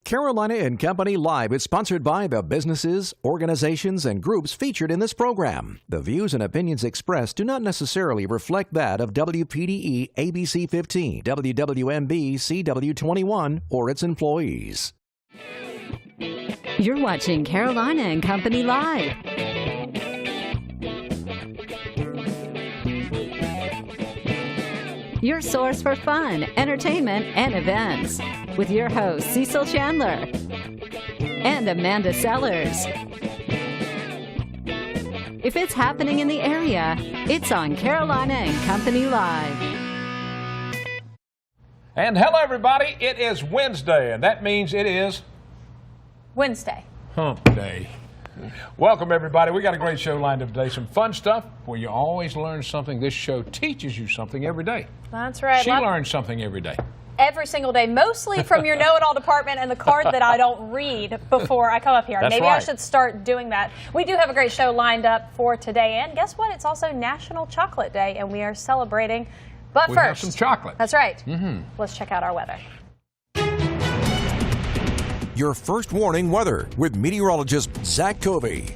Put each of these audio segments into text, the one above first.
Carolina and Company Live is sponsored by the businesses, organizations, and groups featured in this program. The views and opinions expressed do not necessarily reflect that of WPDE ABC 15, WWMB CW 21, or its employees. You're watching Carolina and Company Live. Your source for fun, entertainment, and events. With your hosts, Cecil Chandler and Amanda Sellers. If it's happening in the area, it's on Carolina and Company Live. And hello, everybody. It is Wednesday, and that means it is Wednesday. Hump Day. Welcome, everybody. We got a great show lined up today. Some fun stuff where you always learn something. This show teaches you something every day. That's right. She learns something every day. Every single day, mostly from your know-it-all department and the card that I don't read before I come up here. That's Maybe right. I should start doing that. We do have a great show lined up for today, and guess what? It's also National Chocolate Day, and we are celebrating. But We first, have some chocolate. That's right. Let's check out our weather. Your first warning weather with meteorologist Zach Covey.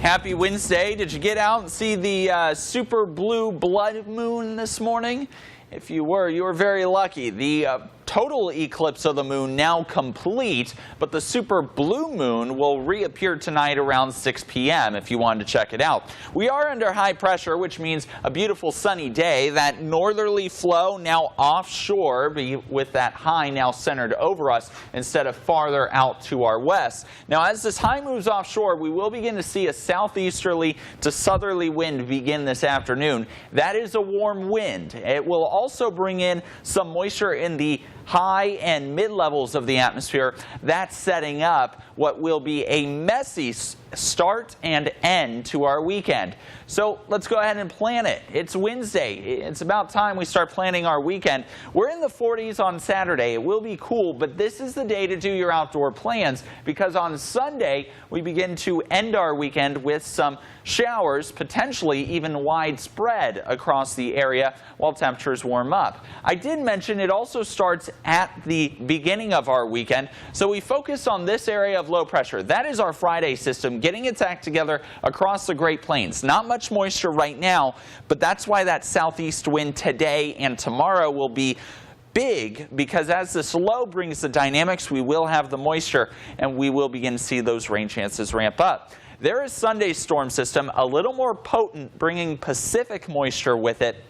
Happy Wednesday. Did you get out and see the super blue blood moon this morning? If you were very lucky. The total eclipse of the moon now complete, but the super blue moon will reappear tonight around 6 p.m. if you wanted to check it out. We are under high pressure, which means a beautiful sunny day. That northerly flow now offshore, with that high now centered over us instead of farther out to our west. Now, as this high moves offshore, we will begin to see a southeasterly to southerly wind begin this afternoon. That is a warm wind. It will also bring in some moisture in the high and mid levels of the atmosphere. That's setting up what will be a messy start and end to our weekend. So let's go ahead and plan it. It's Wednesday. It's about time we start planning our weekend. We're in the 40s on Saturday. It will be cool, but this is the day to do your outdoor plans, because on Sunday we begin to end our weekend with some showers, potentially even widespread across the area while temperatures warm up. I did mention it also starts at the beginning of our weekend, so we focus on this area of low pressure. That is our Friday system getting its act together across the Great Plains. Not much moisture right now, but that's why that southeast wind today and tomorrow will be big, because as this low brings the dynamics, we will have the moisture and we will begin to see those rain chances ramp up. There is Sunday's storm system, a little more potent, bringing Pacific moisture with it.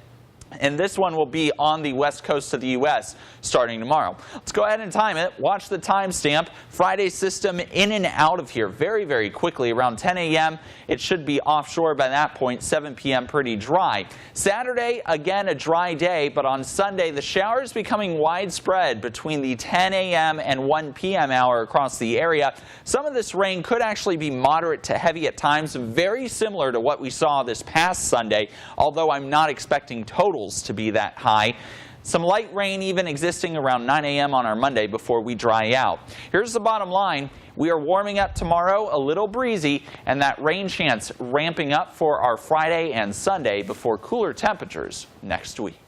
And this one will be on the west coast of the U.S. starting tomorrow. Let's go ahead and time it. Watch the timestamp. Friday system in and out of here very, very quickly. Around 10 a.m. it should be offshore by that point. 7 p.m. pretty dry. Saturday, again, a dry day. But on Sunday, the showers becoming widespread between the 10 a.m. and 1 p.m. hour across the area. Some of this rain could actually be moderate to heavy at times, very similar to what we saw this past Sunday, although I'm not expecting total to be that high. Some light rain even existing around 9 a.m. on our Monday before we dry out. Here's the bottom line. We are warming up tomorrow, a little breezy, and that rain chance ramping up for our Friday and Sunday before cooler temperatures next week.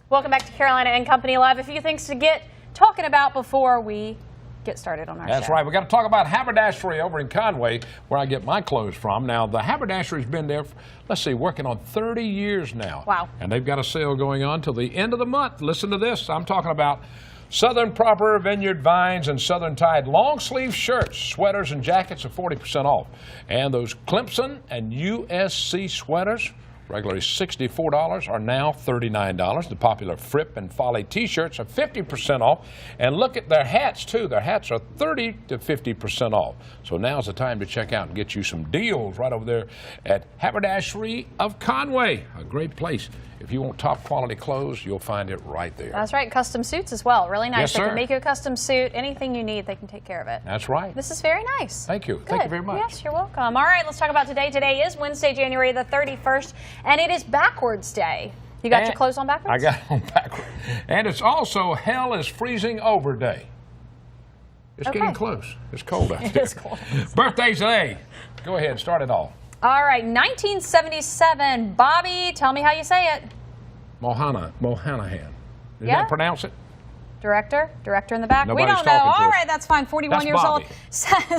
Welcome back to Carolina and Company Live. A few things to get talking about before we get started on our show. That's right. We got to talk about haberdashery over in Conway, where I get my clothes from. Now, the haberdashery's been there, let's see, working on 30 years now. Wow. And they've got a sale going on till the end of the month. Listen to this. I'm talking about Southern Proper Vineyard Vines and Southern Tide long sleeve shirts, sweaters, and jackets are 40% off. And those Clemson and USC sweaters, regularly $64, are now $39. The popular Fripp and Folly t-shirts are 50% off. And look at their hats, too. Their hats are 30 to 50% off. So now's the time to check out and get you some deals right over there at Haberdashery of Conway. A great place. If you want top quality clothes, you'll find it right there. That's right. Custom suits as well. Really nice. Yes, They sir. can make you a custom suit. Anything you need, they can take care of it. That's right. This is very nice. Thank you. Good. Thank you very much. Yes, you're welcome. All right, let's talk about today. Today is Wednesday, January the 31st, and it is backwards day. You got your clothes on backwards? I got it on backwards. And it's also Hell is Freezing Over Day. It's getting close. It's cold out there. It is cold. Birthdays today. Go ahead, start it all. All right, 1977. Bobby, tell me how you say it. Mohanahan. Does Yeah. that pronounce it? Director in the back. Nobody's We don't know. talking to All us. right, that's fine. 41 That's years Bobby. old.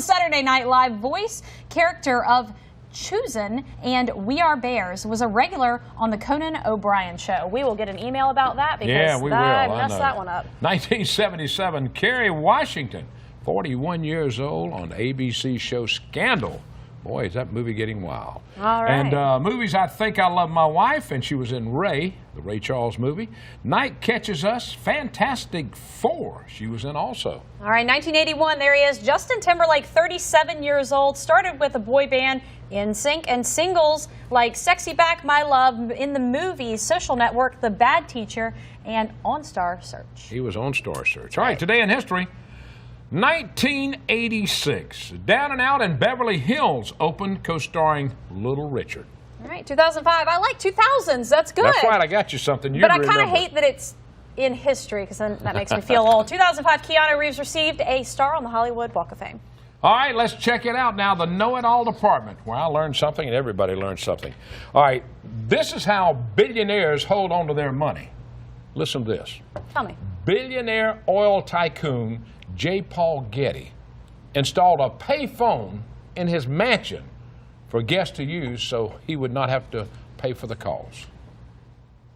Saturday Night Live voice character of Choosin' and We Are Bears was a regular on the Conan O'Brien show. We will get an email about that because Yeah, we will. I I messed know. that one up. 1977, Kerry Washington, 41 years old, on the ABC show Scandal. Boy, is that movie getting wild. All right. And movies, I Think I Love My Wife, and she was in Ray, the Ray Charles movie. Night Catches Us, Fantastic Four, she was in also. All right, 1981, there he is. Justin Timberlake, 37 years old, started with a boy band, NSYNC, and singles like Sexy Back, My Love, in the movies, Social Network, The Bad Teacher, and On Star Search. He was on Star Search. All right, today in history, 1986, Down and Out in Beverly Hills opened, co-starring Little Richard. All right, 2005. I like 2000s. That's good. That's right, I got you something. But I kind of hate that it's in history because then that makes me feel old. 2005, Keanu Reeves received a star on the Hollywood Walk of Fame. All right, let's check it out now. The Know-It-All Department, where I learned something and everybody learned something. All right, this is how billionaires hold on to their money. Listen to this. Tell me. Billionaire oil tycoon J. Paul Getty installed a pay phone in his mansion for guests to use so he would not have to pay for the calls.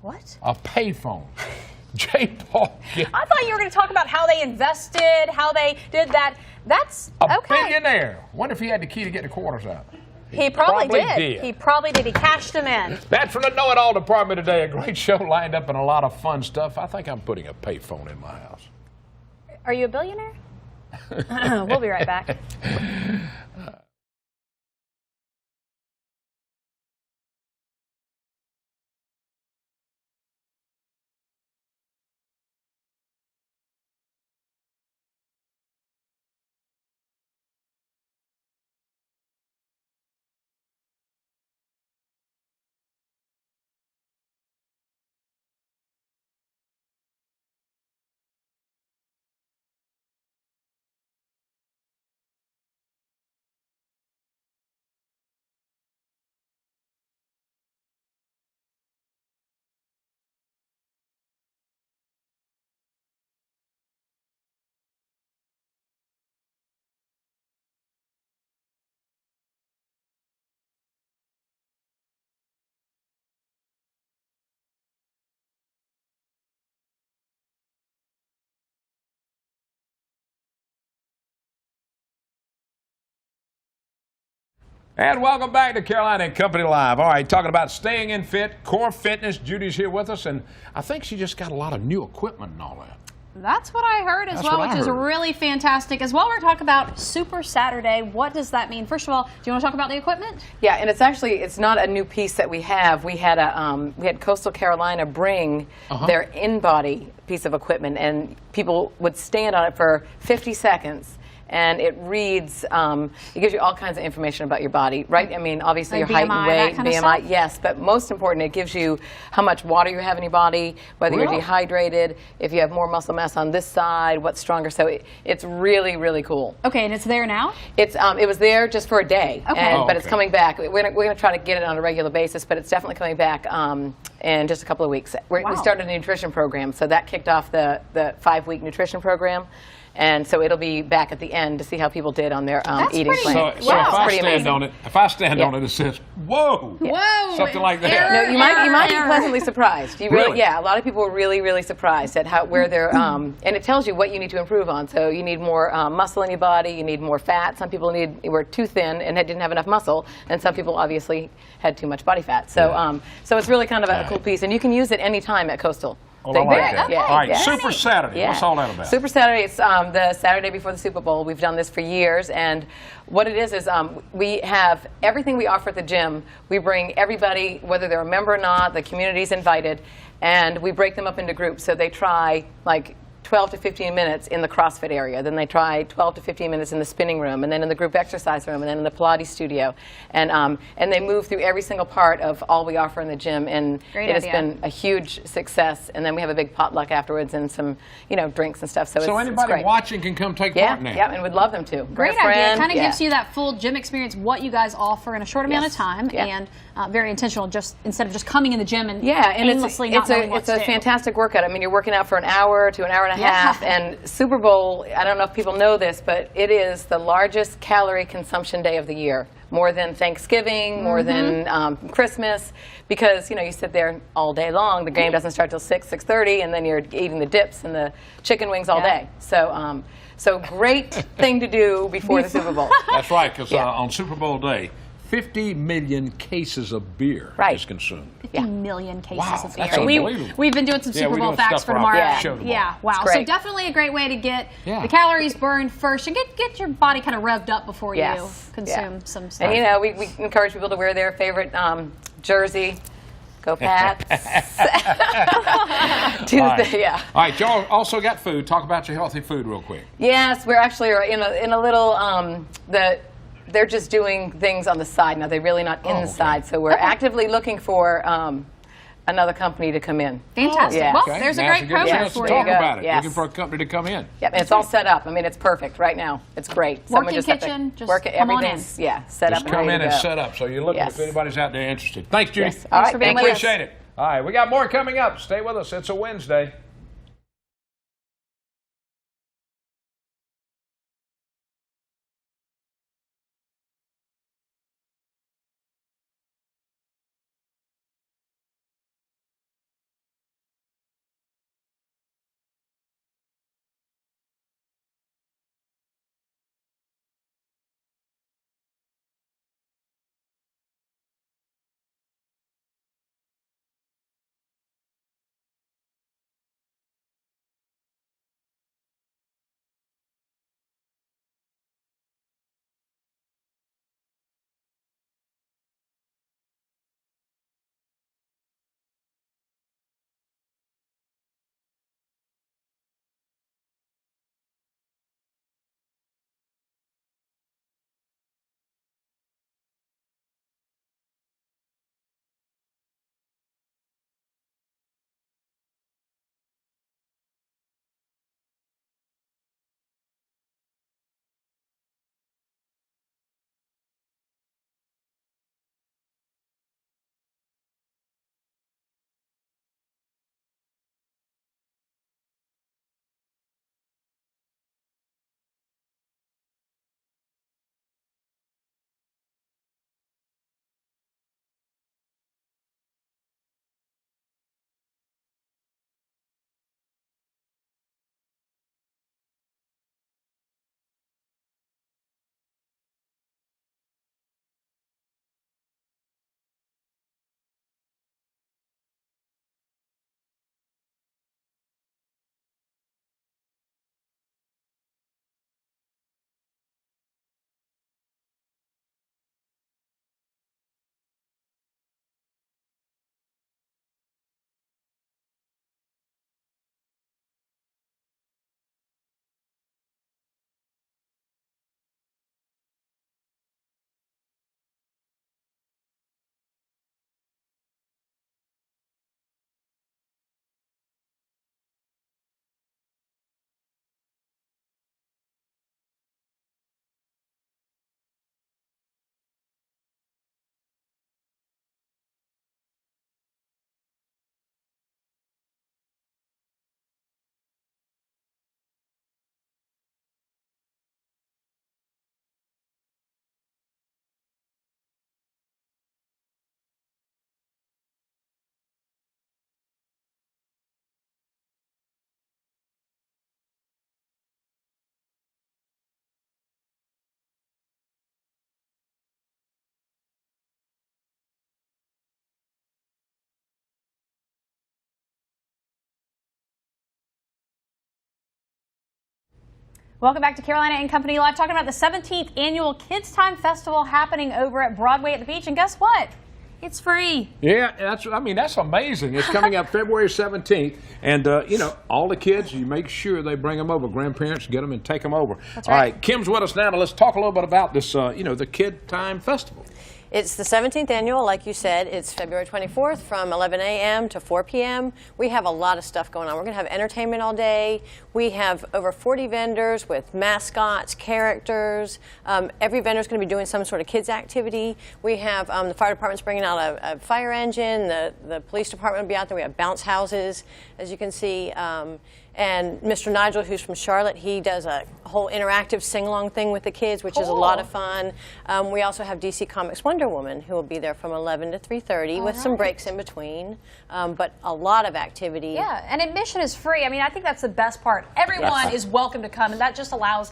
What? A pay phone. J. Paul Getty. I thought you were going to talk about how they invested, how they did that. That's A okay. billionaire. Wonder if he had the key to get the quarters out. He probably probably did. did. He probably did. He cashed them in. That's from the Know-It-All Department today. A great show lined up and a lot of fun stuff. I think I'm putting a pay phone in my house. Are you a billionaire? We'll be right back. And welcome back to Carolina and Company Live. All right, talking about staying in fit, core fitness. Judy's here with us, and I think she just got a lot of new equipment and all that. That's what I heard as That's well, what I which is heard. really fantastic. As well, we're talking about Super Saturday. What does that mean? First of all, do you want to talk about the equipment? Yeah, and it's not a new piece that we have. We had Coastal Carolina bring their in-body piece of equipment, and people would stand on it for 50 seconds. And it reads, it gives you all kinds of information about your body, right? I mean, obviously Like your height BMI, and weight, that kind of BMI, stuff? yes. But most important, it gives you how much water you have in your body, whether Really? you're dehydrated, if you have more muscle mass on this side, what's stronger. So it's really, really cool. Okay, and it's there now? It was there just for a day, Okay. but it's okay. coming back. We're going to try to get it on a regular basis, but it's definitely coming back in just a couple of weeks. We Wow. started a nutrition program, so that kicked off the 5-week nutrition program. And so it'll be back at the end to see how people did on their eating pretty- plan. So, Wow. so if I Pretty stand amazing. on it, on it, it says, "Whoa!" Whoa! Something like that. Error, No, you might be error. pleasantly surprised. You Really? Yeah, a lot of people were really, really surprised at where they're, and it tells you what you need to improve on. So you need more muscle in your body, you need more fat. Some people were too thin and didn't have enough muscle, and some people obviously had too much body fat. So, so it's really kind of a cool piece, and you can use it anytime at Coastal. Well, I like that. Yeah, All right, yeah. Super Saturday. Yeah. What's all that about? Super Saturday, it's the Saturday before the Super Bowl. We've done this for years, and what it is we have everything we offer at the gym. We bring everybody, whether they're a member or not, the community's invited, and we break them up into groups. So they try like 12 to 15 minutes in the CrossFit area. Then they try 12 to 15 minutes in the spinning room, and then in the group exercise room, and then in the Pilates studio. And they move through every single part of all we offer in the gym, and Great it has idea. been a huge success. And then we have a big potluck afterwards and some, drinks and stuff. So it's anybody great. watching can come take part now. Yeah, and would love them to. Great Bring a idea. It friend. kind of Yeah. gives you that full gym experience, what you guys offer in a short amount of Yes. time, Yeah. and very intentional, just instead of just coming in the gym and And aimlessly not knowing what it's to a do. fantastic workout. I mean, you're working out for an hour to an hour and a half, and Super Bowl, I don't know if people know this, but it is the largest calorie consumption day of the year. More than Thanksgiving, more than Christmas, because you sit there all day long. The game doesn't start till 6:30, and then you're eating the dips and the chicken wings all day. So great thing to do before the Super Bowl. That's right, because on Super Bowl day, 50 million cases of beer is consumed. 50 million cases Wow, of beer. that's unbelievable. We've been doing some Yeah, Super we're Bowl doing facts stuff for for our tomorrow. show tomorrow. Yeah, wow. It's So great. definitely a great way to get Yeah. the calories burned first and get your body kind of revved up before you Yes. consume some stuff. And we encourage people to wear their favorite jersey. Go Pats. Tuesday, All right. yeah. All right, y'all also got food. Talk about your healthy food real quick. Yes, we're actually in a little they're just doing things on the side now. They're really not inside. So we're actively looking for another company to come in. Fantastic. Yeah. Well, Okay, there's a now's great good program chance to for talk you. about it. Yes. Looking for a company to come in. Yep, and it's all set up. I mean, it's perfect right now. It's great. Someone Working just have to kitchen, just work it. come on in. Everything's set Just up. come ready in to and go. set up. So you're looking Yes. if anybody's out there interested. Thanks, Judy. Yes. All right, for being thank with you. us. Appreciate it. All right, we got more coming up. Stay with us. It's a Wednesday. Welcome back to Carolina and Company Live, talking about the 17th annual Kids Time Festival happening over at Broadway at the Beach. And guess what? It's free. Yeah, that's amazing. It's coming up February 17th, and all the kids, you make sure they bring them over. Grandparents, get them and take them over. That's right. All right. right, Kim's with us now. Let's talk a little bit about this, the Kid Time Festival. It's the 17th annual, like you said. It's February 24th from 11 a.m. to 4 p.m. We have a lot of stuff going on. We're going to have entertainment all day. We have over 40 vendors with mascots, characters. Every vendor is going to be doing some sort of kids activity. We have the fire department's bringing out a fire engine. The police department will be out there. We have bounce houses, as you can see. And Mr. Nigel, who's from Charlotte, he does a whole interactive sing-along thing with the kids, which is a lot of fun. We also have DC Comics Wonder Woman, who will be there from 11 to 3:30 with some breaks in between, but a lot of activity. Yeah, and admission is free. I mean, I think that's the best part. Everyone is welcome to come, and that just allows,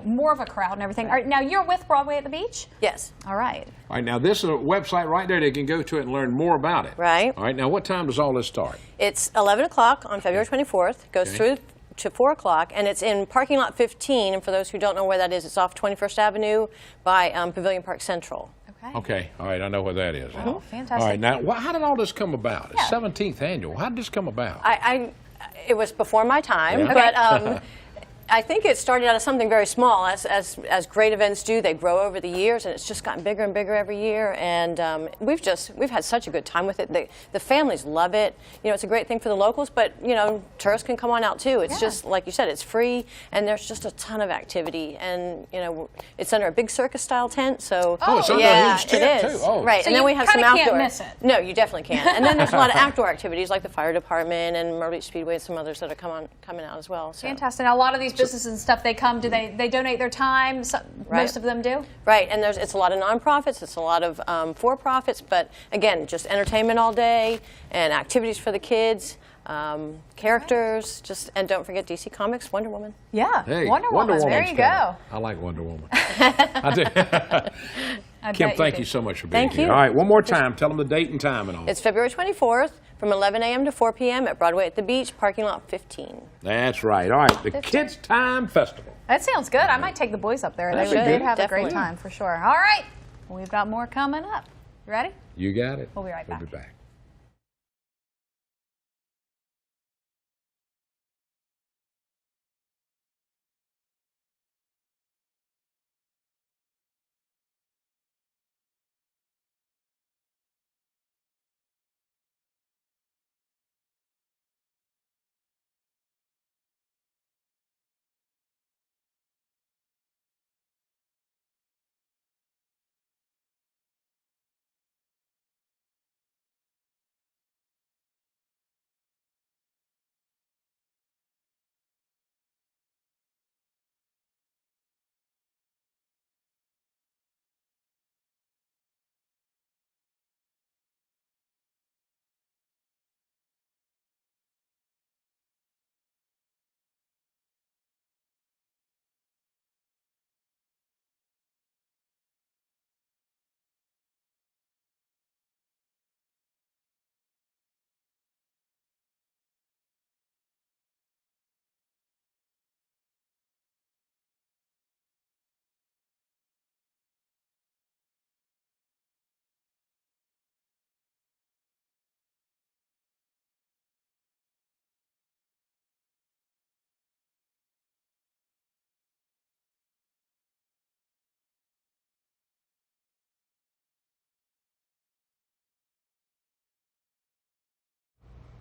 more of a crowd and everything. All right, now, you're with Broadway at the Beach? Yes. All right. All right, now this is a website right there. They can go to it and learn more about it. Right. All right, now what time does all this start? It's 11 o'clock on February 24th, goes through to 4 o'clock, and it's in parking lot 15, and for those who don't know where that is, it's off 21st Avenue by Pavilion Park Central. Okay, all right, I know where that is. Oh, fantastic. All right, now, how did all this come about? It's 17th annual. How did this come about? It was before my time, Yeah. but I think it started out as something very small. As great events do, they grow over the years, and it's just gotten bigger and bigger every year. And we've had such a good time with it. The families love it. It's a great thing for the locals, but tourists can come on out too. It's just like you said, it's free, and there's just a ton of activity. And it's under a big circus-style tent, so it's under a huge tent it is. too. Oh. Right, So and then we have some kinda outdoor. can't miss it. No, you definitely can't. And then there's a lot of outdoor activities like the fire department and Myrtle Beach Speedway and some others that are coming out as well. So. Fantastic. Now, a lot of these businesses and stuff, they come, do they donate their time? Most of them do? Right, and it's a lot of nonprofits, it's a lot of for-profits, but again, just entertainment all day and activities for the kids, characters, and don't forget DC Comics Wonder Woman. Yeah, Hey, Wonder Woman. There Woman's you coming. go. I like Wonder Woman. I do. Kim, thank you so much for being Thank here. you. All right, one more time. Tell them the date and time and all. It's February 24th from 11 a.m. to 4 p.m. at Broadway at the Beach, parking lot 15. That's right. All right, the Kids Time Festival. That sounds good. I might take the boys up there. That'd be They'd good. have a Definitely. great time for sure. All right. We've got more coming up. You ready? You got it. We'll be right back. We'll be back.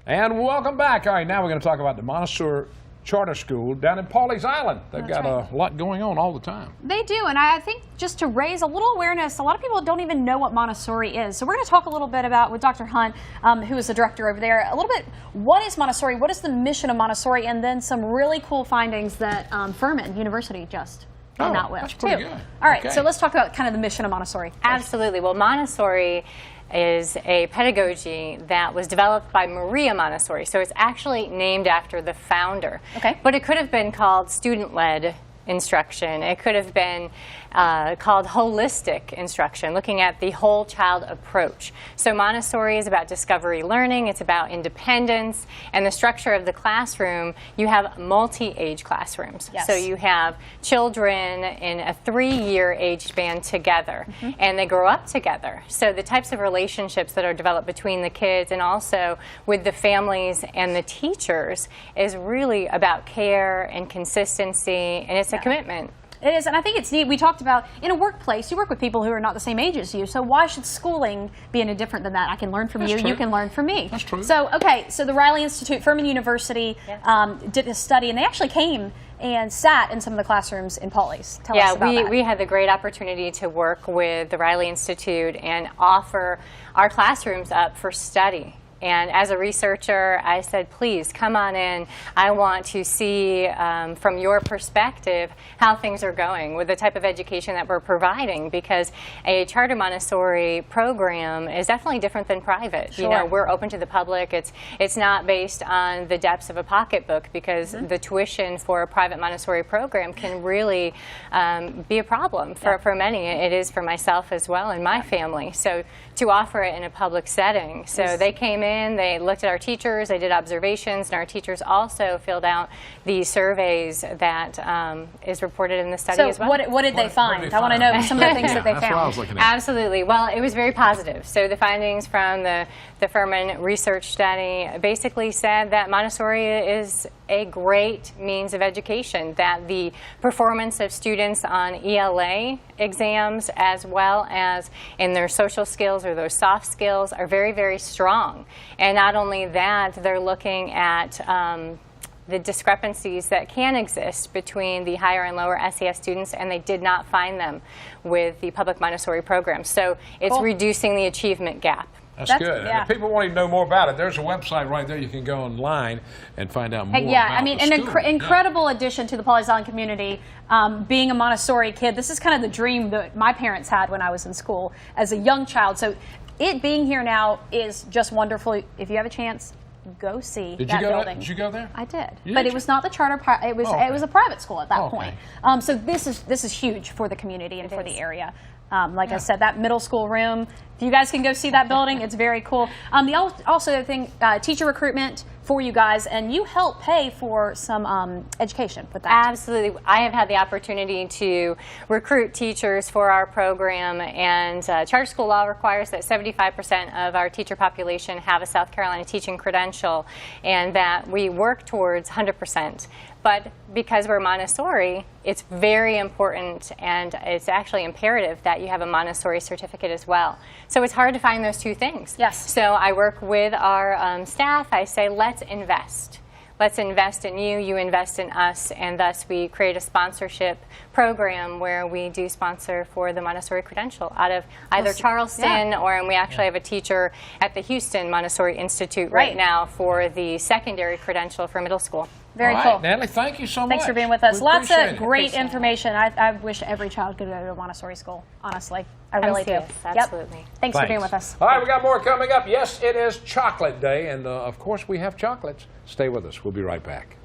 And welcome back. All right, now we're going to talk about the Montessori Charter School down in Pawleys Island. They've got a lot going on all the time. They do, and I think just to raise a little awareness, a lot of people don't even know what Montessori is. So we're going to talk a little bit about, with Dr. Hunt, who is the director over there, a little bit, what is Montessori, what is the mission of Montessori, and then some really cool findings that Furman University just came out with, that's pretty too. good. All right, Okay. so let's talk about kind of the mission of Montessori. Absolutely. Well, Montessori is a pedagogy that was developed by Maria Montessori. So it's actually named after the founder. Okay. But it could have been called student-led instruction. It could have been called holistic instruction, looking at the whole child approach. So Montessori is about discovery learning, it's about independence, and the structure of the classroom, you have multi-age classrooms. Yes. So you have children in a 3-year age band together, and they grow up together. So the types of relationships that are developed between the kids and also with the families and the teachers is really about care and consistency, and it's a commitment. It is, and I think it's neat. We talked about in a workplace, you work with people who are not the same age as you, so why should schooling be any different than that? I can learn from you, you can learn from me. That's true. So, okay, so the Riley Institute, Furman University, did a study, and they actually came and sat in some of the classrooms in Pauley's. Tell us about that. We had the great opportunity to work with the Riley Institute and offer our classrooms up for study. And as a researcher, I said, please come on in. I want to see from your perspective how things are going with the type of education that we're providing, because a charter Montessori program is definitely different than private. Sure. You know, we're open to the public. It's not based on the depths of a pocketbook, because the tuition for a private Montessori program can really be a problem for many. It is for myself as well and my family. So to offer it in a public setting. So they came in, they looked at our teachers, they did observations, and our teachers also filled out the surveys that is reported in the study as well. What did they find? I want to know some of the things that they That's what I found. was looking at. Absolutely. Well, it was very positive. So the findings from the Furman research study basically said that Montessori is a great means of education, that the performance of students on ELA exams as well as in their social skills or those soft skills are very, very strong. And not only that, they're looking at the discrepancies that can exist between the higher and lower SES students, and they did not find them with the public Montessori program. So it's reducing the achievement gap. That's good. And if people want to know more about it, there's a website right there. You can go online and find out more Yeah, about I mean, the an school. incredible addition to the Pauley's Island community. Being a Montessori kid, this is kind of the dream that my parents had when I was in school as a young child. So it being here now is just wonderful. If you have a chance, go see that building. Did you go there? I did, You but did? it was not the charter. It was it was a private school at that point. So this is huge for the community and for the area. Like I said, that middle school room, if you guys can go see that building, it's very cool. Also, teacher recruitment for you guys, and you help pay for some education with that. Absolutely. I have had the opportunity to recruit teachers for our program, and charter school law requires that 75% of our teacher population have a South Carolina teaching credential, and that we work towards 100%. But because we're Montessori, it's very important, and it's actually imperative that you have a Montessori certificate as well. So it's hard to find those two things. Yes. So I work with our staff. I say, let's invest. Let's invest in you, you invest in us, and thus we create a sponsorship program where we do sponsor for the Montessori credential out of either Charleston or we actually have a teacher at the Houston Montessori Institute right now for the secondary credential for middle school. Very cool. Natalie, thank you so much. Thanks for being with us. We Lots appreciate of it. great information. I wish every child could go to a Montessori school, honestly. I really do. Yes, absolutely. Yep. Thanks for being with us. All right, we got more coming up. Yes, it is Chocolate Day, and of course we have chocolates. Stay with us. We'll be right back.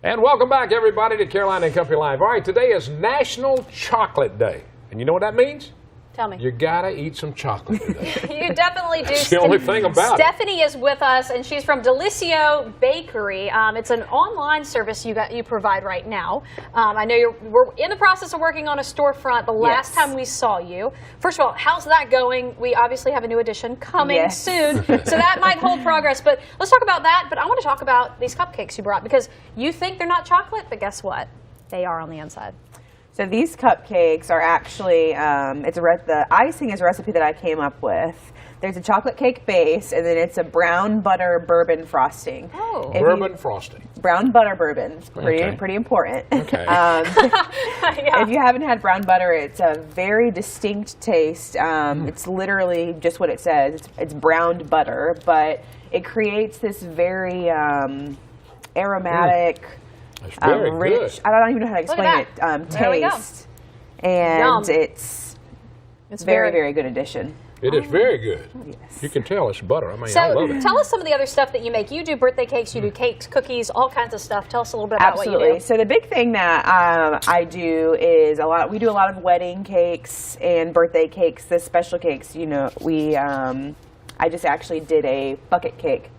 And welcome back, everybody, to Carolina and Company Live. All right, today is National Chocolate Day. And you know what that means? Tell me. You gotta eat some chocolate today. You definitely do. That's the only thing about it. Stephanie is with us, and she's from Deliciou Bakery. It's an online service you provide right now. I know we're in the process of working on a storefront. The last time we saw you, first of all, how's that going? We obviously have a new edition coming soon, so that might hold progress. But let's talk about that. But I want to talk about these cupcakes you brought, because you think they're not chocolate, but guess what? They are on the inside. So these cupcakes are actually, the icing is a recipe that I came up with. There's a chocolate cake base, and then it's a brown butter bourbon frosting. Oh. Bourbon frosting. Brown butter bourbon. Pretty important. Okay. If you haven't had brown butter, it's a very distinct taste. It's literally just what it says. It's browned butter, but it creates this very aromatic, It's very rich, good. I don't even know how to explain it, taste. And it's very, very good addition. It is very good. Yes. You can tell it's butter. I mean, So I love it. tell us some of the other stuff that you make. You do birthday cakes, you do cakes, cookies, all kinds of stuff. Tell us a little bit about what you do. So the big thing that I do is we do a lot of wedding cakes and birthday cakes, the special cakes. You know, I just actually did a bucket cake.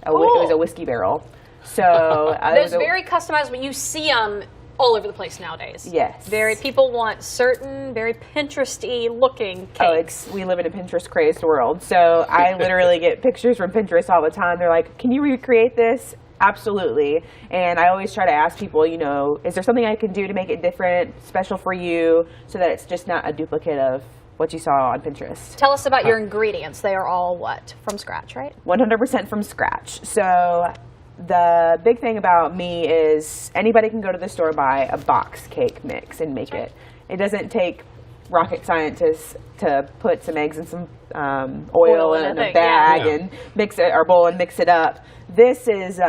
It was a whiskey barrel. So those very customizable. You see them all over the place nowadays. Yes. People want certain, very Pinterest-y looking cakes. We live in a Pinterest-crazed world. So I literally get pictures from Pinterest all the time. They're like, "Can you recreate this?" Absolutely. And I always try to ask people, you know, is there something I can do to make it different, special for you, so that it's just not a duplicate of what you saw on Pinterest. Tell us about your ingredients. They are all what? From scratch, right? 100% from scratch. So the big thing about me is anybody can go to the store, buy a box cake mix and make it. It doesn't take rocket scientists to put some eggs and some oil in a bag and mix it, or bowl, and mix it up. This is,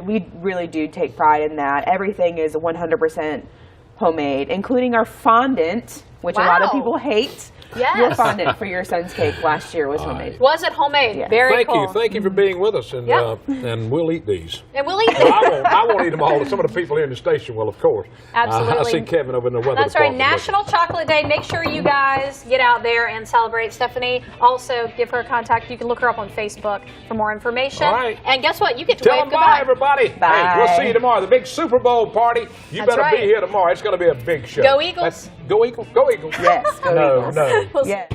we really do take pride in that. Everything is 100% homemade, including our fondant, which a lot of people hate. Yes. Your fondant for your son's cake last year was homemade. Was it homemade? Yes. Very cool. Thank you for being with us, and we'll eat these. And we'll eat these. I won't eat them all. Some of the people here in the station will, of course. Absolutely. I see Kevin over in the weather That's right. department. National Chocolate Day. Make sure you guys get out there and celebrate. Stephanie, also give her a contact. You can look her up on Facebook for more information. All right. And guess what? You get to Tell wave them goodbye. bye, everybody. Bye. Hey, we'll see you tomorrow. The big Super Bowl party. You That's better right. be here tomorrow. It's going to be a big show. Go Eagles. Go Eagles. Go Eagles. Yes, go Eagles. No. Yeah.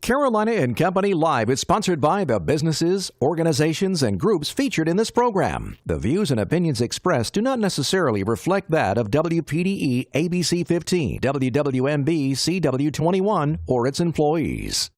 Carolina and Company Live is sponsored by the businesses, organizations, and groups featured in this program. The views and opinions expressed do not necessarily reflect that of WPDE ABC 15, WWMB CW 21, or its employees.